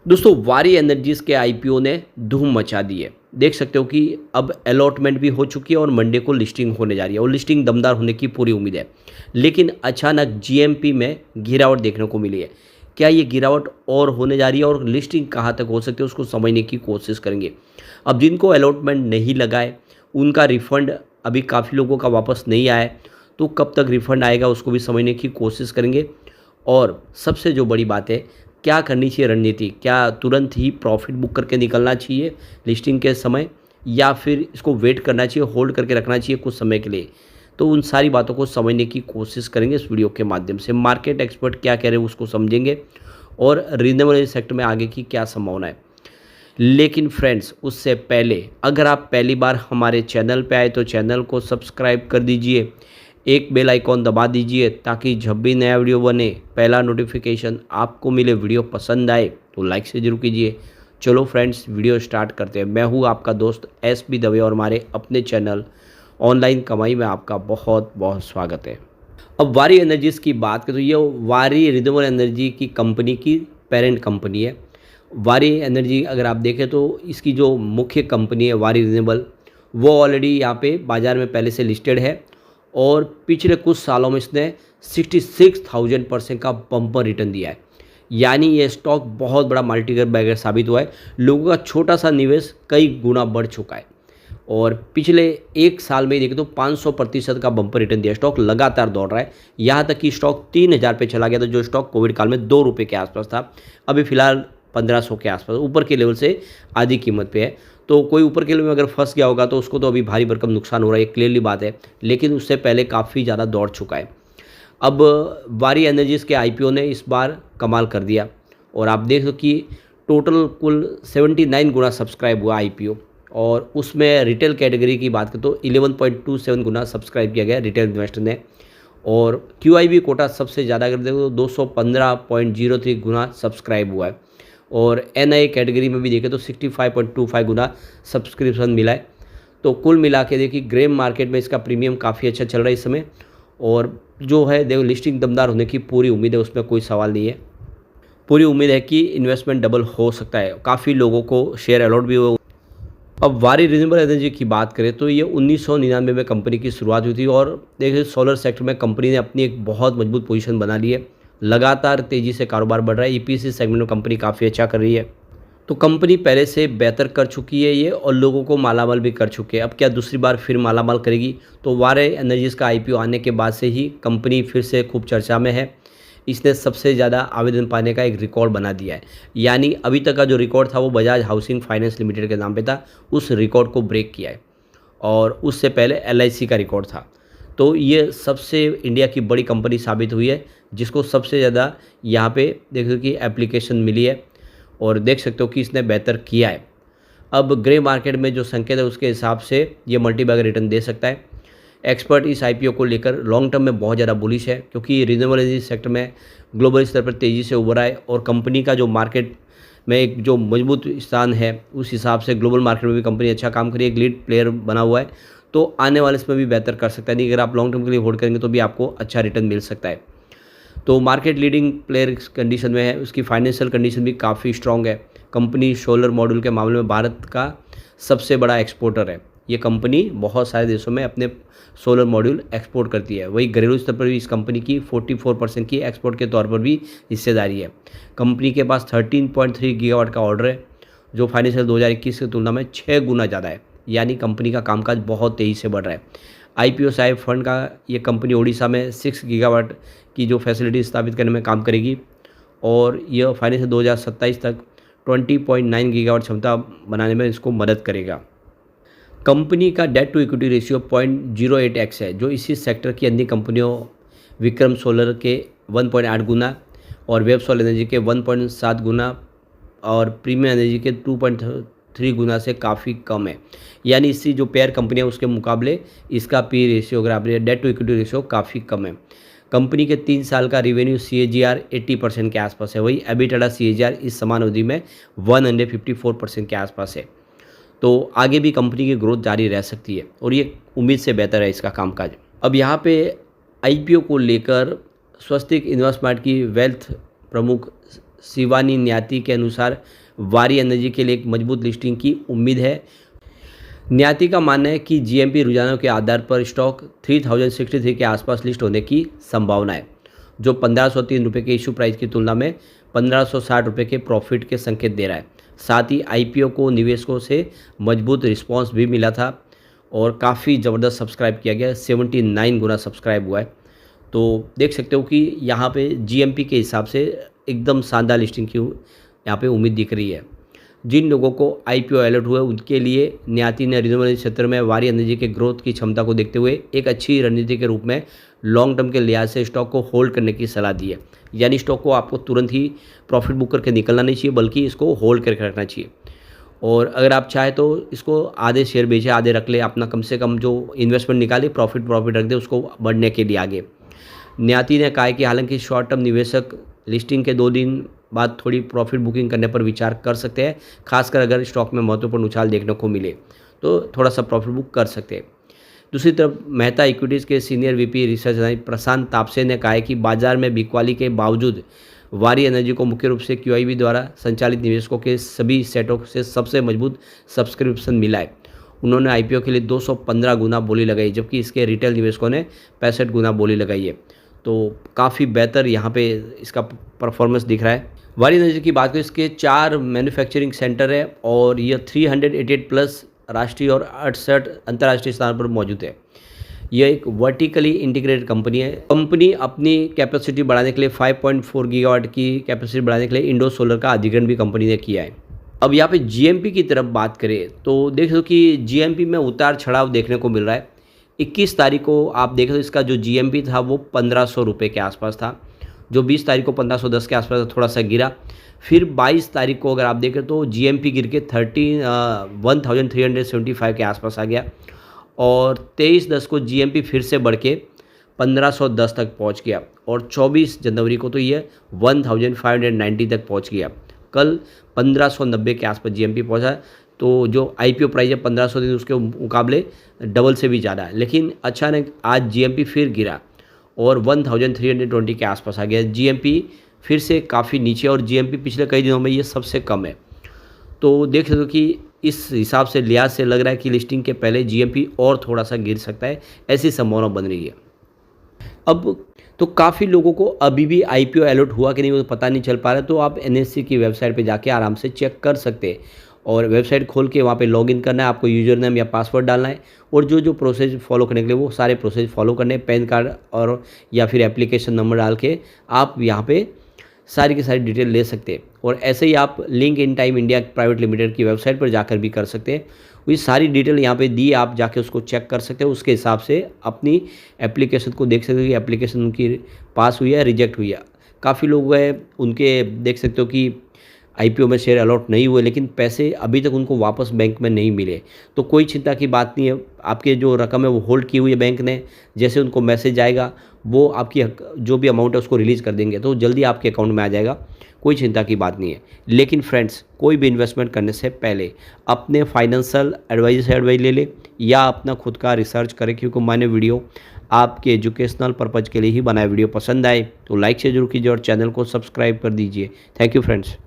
दोस्तों वारी एनर्जीज के आईपीओ ने धूम मचा दी है। देख सकते हो कि अब अलॉटमेंट भी हो चुकी है और मंडे को लिस्टिंग होने जा रही है और लिस्टिंग दमदार होने की पूरी उम्मीद है। लेकिन अचानक जीएमपी में गिरावट देखने को मिली है। क्या ये गिरावट और होने जा रही है और लिस्टिंग कहाँ तक हो सकती है उसको समझने की कोशिश करेंगे। अब जिनको अलॉटमेंट नहीं लगा है उनका रिफंड अभी काफ़ी लोगों का वापस नहीं आया है, तो कब तक रिफंड आएगा उसको भी समझने की कोशिश करेंगे। और सबसे जो बड़ी बात है, क्या करनी चाहिए रणनीति? क्या तुरंत ही प्रॉफिट बुक करके निकलना चाहिए लिस्टिंग के समय या फिर इसको वेट करना चाहिए, होल्ड करके रखना चाहिए कुछ समय के लिए? तो उन सारी बातों को समझने की कोशिश करेंगे इस वीडियो के माध्यम से। मार्केट एक्सपर्ट क्या कह रहे हैं उसको समझेंगे और रीजनेबल सेक्टर में आगे की क्या संभावना है। लेकिन फ्रेंड्स उससे पहले अगर आप पहली बार हमारे चैनल पे आए तो चैनल को सब्सक्राइब कर दीजिए, एक बेल आइकॉन दबा दीजिए ताकि जब भी नया वीडियो बने पहला नोटिफिकेशन आपको मिले। वीडियो पसंद आए तो लाइक से जरूर कीजिए। चलो फ्रेंड्स वीडियो स्टार्ट करते हैं। मैं हूँ आपका दोस्त एस बी दवे और हमारे अपने चैनल ऑनलाइन कमाई में आपका बहुत बहुत स्वागत है। अब वारी एनर्जीज़ की बात करें तो ये वारी रिन्यूएबल एनर्जी की कंपनी की पेरेंट कंपनी है। वारी एनर्जी अगर आप देखें तो इसकी जो मुख्य कंपनी है वारी रिन्यूएबल, वो ऑलरेडी यहाँ पे बाज़ार में पहले से लिस्टेड है और पिछले कुछ सालों में इसने 66,000% का बम्पर रिटर्न दिया है। यानी ये स्टॉक बहुत बड़ा मल्टीकर बैगर साबित हुआ है। लोगों का छोटा सा निवेश कई गुना बढ़ चुका है और पिछले एक साल में देखें तो 500% का बम्पर रिटर्न दिया। स्टॉक लगातार दौड़ रहा है, यहाँ तक कि स्टॉक 3,000 पे चला गया था, जो स्टॉक कोविड काल में ₹2 के आसपास था। अभी फिलहाल 1,500 के आसपास ऊपर के लेवल से आधी कीमत पे है। तो कोई ऊपर के लेवल में अगर फंस गया होगा तो उसको तो अभी भारी भरकम नुकसान हो रहा है, ये क्लियरली बात है। लेकिन उससे पहले काफ़ी ज़्यादा दौड़ चुका है। अब वारी एनर्जीज़ के आईपीओ ने इस बार कमाल कर दिया और आप देख लो कि टोटल कुल 79 गुना सब्सक्राइब हुआ आईपीओ और उसमें रिटेल कैटेगरी की बात करें तो 11.27 गुना सब्सक्राइब किया गया रिटेल इन्वेस्टर ने। और क्यूआईबी कोटा सबसे ज़्यादा अगर देखो तो 215.03 गुना सब्सक्राइब हुआ है और एनआई कैटेगरी में भी देखें तो 65.25 गुना सब्सक्रिप्शन मिला है। तो कुल मिला के देखिए ग्रे मार्केट में इसका प्रीमियम काफ़ी अच्छा चल रहा है इस समय और जो है देखो लिस्टिंग दमदार होने की पूरी उम्मीद है, उसमें कोई सवाल नहीं है। पूरी उम्मीद है कि इन्वेस्टमेंट डबल हो सकता है, काफ़ी लोगों को शेयर अलॉट भी हुआ। अब वारी रिन्यूएबल एनर्जी की बात करें तो ये 1999 में कंपनी की शुरुआत हुई थी और देखिए सोलर सेक्टर में कंपनी ने अपनी एक बहुत मजबूत पोजीशन बना ली है। लगातार तेज़ी से कारोबार बढ़ रहा है। ईपीसी सेगमेंट में कंपनी काफ़ी अच्छा कर रही है। तो कंपनी पहले से बेहतर कर चुकी है ये और लोगों को मालामाल भी कर चुकी है। अब क्या दूसरी बार फिर मालामाल करेगी? तो वारी एनर्जीज़ का आईपीओ आने के बाद से ही कंपनी फिर से खूब चर्चा में है। इसने सबसे ज़्यादा आवेदन पाने का एक रिकॉर्ड बना दिया है। यानी अभी तक का जो रिकॉर्ड था वो बजाज हाउसिंग फाइनेंस लिमिटेड के नाम पे था, उस रिकॉर्ड को ब्रेक किया है और उससे पहले एलआईसी का रिकॉर्ड था। तो ये सबसे इंडिया की बड़ी कंपनी साबित हुई है जिसको सबसे ज़्यादा यहाँ पे देखो कि एप्लीकेशन मिली है और देख सकते हो कि इसने बेहतर किया है। अब ग्रे मार्केट में जो संकेत है उसके हिसाब से ये मल्टीबैगर रिटर्न दे सकता है। एक्सपर्ट इस आईपीओ को लेकर लॉन्ग टर्म में बहुत ज़्यादा बुलिश है क्योंकि रिन्यूएबल एनर्जी सेक्टर में ग्लोबल स्तर पर तेज़ी से उभरा है और कंपनी का जो मार्केट में एक जो मजबूत स्थान है उस हिसाब से ग्लोबल मार्केट में भी कंपनी अच्छा काम करी है, एक लीड प्लेयर बना हुआ है। तो आने वाले इसमें भी बेहतर कर सकता है। नहीं अगर आप लॉन्ग टर्म के लिए होल्ड करेंगे तो भी आपको अच्छा रिटर्न मिल सकता है। तो मार्केट लीडिंग प्लेयर कंडीशन में है, उसकी फाइनेंशियल कंडीशन भी काफ़ी स्ट्रॉन्ग है। कंपनी सोलर मॉड्यूल के मामले में भारत का सबसे बड़ा एक्सपोर्टर है। ये कंपनी बहुत सारे देशों में अपने सोलर मॉड्यूल एक्सपोर्ट करती है। वही घरेलू स्तर पर भी इस कंपनी की 44% की एक्सपोर्ट के तौर पर भी हिस्सेदारी है। कंपनी के पास 13.3 गीगावाट का ऑर्डर है जो फाइनेंशियल 2021 की तुलना में 6 गुना ज़्यादा है। यानी कंपनी का कामकाज बहुत तेज़ी से बढ़ रहा है। आईपीओ साइब फंड का ये कंपनी ओडिशा में 6 गीगावाट की जो फैसिलिटी स्थापित करने में काम करेगी और यह फाइनेंशियल 2027 तक 20.9 गीगावाट क्षमता बनाने में इसको मदद करेगा। कंपनी का date to equity ratio 0.08x है जो इसी सेक्टर की अन्य कंपनियों विक्रम सोलर के 1.8 गुना और वेब सोलर एनर्जी के 1.7 गुना और प्रीमियम एनर्जी के 2.3 गुना से काफ़ी कम है। यानी इसकी जो पेयर कंपनियां उसके मुकाबले इसका पी रेशियो अगर आप डेट टू इक्विटी रेशियो काफ़ी कम है। कंपनी के 3 साल का रिवेन्यू सीएजीआर 80% के आसपास है। वही एबिटाडा सीएजीआर इस समान अवधि में 154% के आसपास है। तो आगे भी कंपनी की ग्रोथ जारी रह सकती है और ये उम्मीद से बेहतर है इसका कामकाज। अब यहाँ पे आईपीओ को लेकर स्वस्तिक इन्वेस्टमेंट की वेल्थ प्रमुख शिवानी न्याती के अनुसार वारी एनर्जी के लिए एक मजबूत लिस्टिंग की उम्मीद है। न्याती का मानना है कि जीएमपी रुझानों के आधार पर स्टॉक 3063 के आसपास लिस्ट होने की संभावना है, जो 1503 रुपये के इशू प्राइस की तुलना में 1560 रुपये के प्रॉफिट के संकेत दे रहा है। साथ ही आईपीओ को निवेशकों से मजबूत रिस्पांस भी मिला था और काफ़ी ज़बरदस्त सब्सक्राइब किया गया, 79 गुना सब्सक्राइब हुआ है। तो देख सकते हो कि यहाँ पे जीएमपी के हिसाब से एकदम शानदार लिस्टिंग की यहाँ पे उम्मीद दिख रही है। जिन लोगों को आईपीओ अलर्ट हुए उनके लिए न्याती ने रिन्यूएबल क्षेत्र में वारी एनर्जी के ग्रोथ की क्षमता को देखते हुए एक अच्छी रणनीति के रूप में लॉन्ग टर्म के लिहाज से स्टॉक को होल्ड करने की सलाह दी है। यानी स्टॉक को आपको तुरंत ही प्रॉफिट बुक करके निकलना नहीं चाहिए, बल्कि इसको होल्ड करके रखना चाहिए। और अगर आप चाहें तो इसको आधे शेयर बेचे, आधे रख ले, अपना कम से कम जो इन्वेस्टमेंट निकाले प्रॉफिट रख दे उसको बढ़ने के लिए आगे। न्याती ने कहा कि हालांकि शॉर्ट टर्म निवेशक लिस्टिंग के 2 दिन बाद थोड़ी प्रॉफिट बुकिंग करने पर विचार कर सकते हैं, खासकर अगर स्टॉक में महत्वपूर्ण उछाल देखने को मिले तो थोड़ा सा प्रॉफिट बुक कर सकते हैं। दूसरी तरफ मेहता इक्विटीज़ के सीनियर वीपी रिसर्च प्रशांत तापसे ने कहा है कि बाजार में बिकवाली के बावजूद वारी एनर्जी को मुख्य रूप से क्यूआईबी द्वारा संचालित निवेशकों के सभी सेटों से सबसे मजबूत सब्सक्रिप्शन मिला है। उन्होंने आईपीओ के लिए 215 गुना बोली लगाई, जबकि इसके रिटेल निवेशकों ने 65 गुना बोली लगाई है। तो काफ़ी बेहतर यहाँ पे इसका परफॉर्मेंस दिख रहा है। वारी एनर्जी की बात करें, इसके 4 मैन्युफैक्चरिंग सेंटर है और यह 388 प्लस राष्ट्रीय और 68 अंतर्राष्ट्रीय स्थान पर मौजूद है। यह एक वर्टिकली इंटीग्रेटेड कंपनी है। कंपनी अपनी कैपेसिटी बढ़ाने के लिए 5.4 गीगावाट की कैपेसिटी बढ़ाने के लिए इंडो सोलर का अधिग्रहण भी कंपनी ने किया है। अब यहाँ पे जीएमपी की तरफ बात करें तो देख लो कि जीएमपी में उतार चढ़ाव देखने को मिल रहा है। 21 तारीख को आप देखें तो इसका जो जीएमपी था वो 1500 रुपये के आसपास था, जो 20 तारीख को 1510 के आसपास थोड़ा सा गिरा। फिर 22 तारीख को अगर आप देखें तो जीएमपी गिर के 1375 के आसपास आ गया और 23/10 को जीएमपी फिर से बढ़ के 1510 तक पहुंच गया और 24 जनवरी को तो ये 1590 तक पहुंच गया। कल 1590 के आसपास जीएमपी पहुंचा। तो जो आईपीओ प्राइस है 1500 दिन उसके मुकाबले डबल से भी ज़्यादा है। लेकिन अचानक आज जीएमपी फिर गिरा और 1320 के आसपास आ गया। जीएमपी फिर से काफ़ी नीचे और जीएमपी पिछले कई दिनों में ये सबसे कम है। तो देख सकते हो कि इस हिसाब से लिहाज से लग रहा है कि लिस्टिंग के पहले जीएमपी और थोड़ा सा गिर सकता है, ऐसी संभावना बन रही है। अब तो काफ़ी लोगों को अभी भी आईपीओ अलर्ट हुआ कि नहीं वो पता नहीं चल पा रहा, तो आप एनएससी की वेबसाइट पे जाके आराम से चेक कर सकते हैं और वेबसाइट खोल के वहाँ पे लॉगिन करना है, आपको यूजर नेम या पासवर्ड डालना है और जो प्रोसेस फॉलो करने के लिए वो सारे प्रोसेस फॉलो करने हैं। पैन कार्ड और या फिर एप्लीकेशन नंबर डाल के आप यहाँ पे सारी की सारी डिटेल ले सकते हैं। और ऐसे ही आप link in time India private limited की वेबसाइट पर जाकर भी कर सकते हैं। वो सारी डिटेल यहाँ पे दी, आप जाके उसको चेक कर सकते हो। उसके हिसाब से अपनी एप्लीकेशन को देख सकते हो कि एप्लीकेशन उनकी पास हुई है, रिजेक्ट हुई है। काफ़ी लोग हैं उनके देख सकते हो कि आईपीओ में शेयर अलॉट नहीं हुए, लेकिन पैसे अभी तक उनको वापस बैंक में नहीं मिले। तो कोई चिंता की बात नहीं है, आपके जो रकम है वो होल्ड की हुई है बैंक ने। जैसे उनको मैसेज आएगा वो आपकी जो भी अमाउंट है उसको रिलीज़ कर देंगे, तो जल्दी आपके अकाउंट में आ जाएगा। कोई चिंता की बात नहीं है। लेकिन फ्रेंड्स, कोई भी इन्वेस्टमेंट करने से पहले अपने फाइनेंशियल एडवाइजर से एडवाइस ले ले या अपना खुद का रिसर्च करें, क्योंकि मैंने वीडियो आपके एजुकेशनल पर्पज़ के लिए ही बनाया। वीडियो पसंद आए तो लाइक से जरूर कीजिए और चैनल को सब्सक्राइब कर दीजिए। Thank you friends.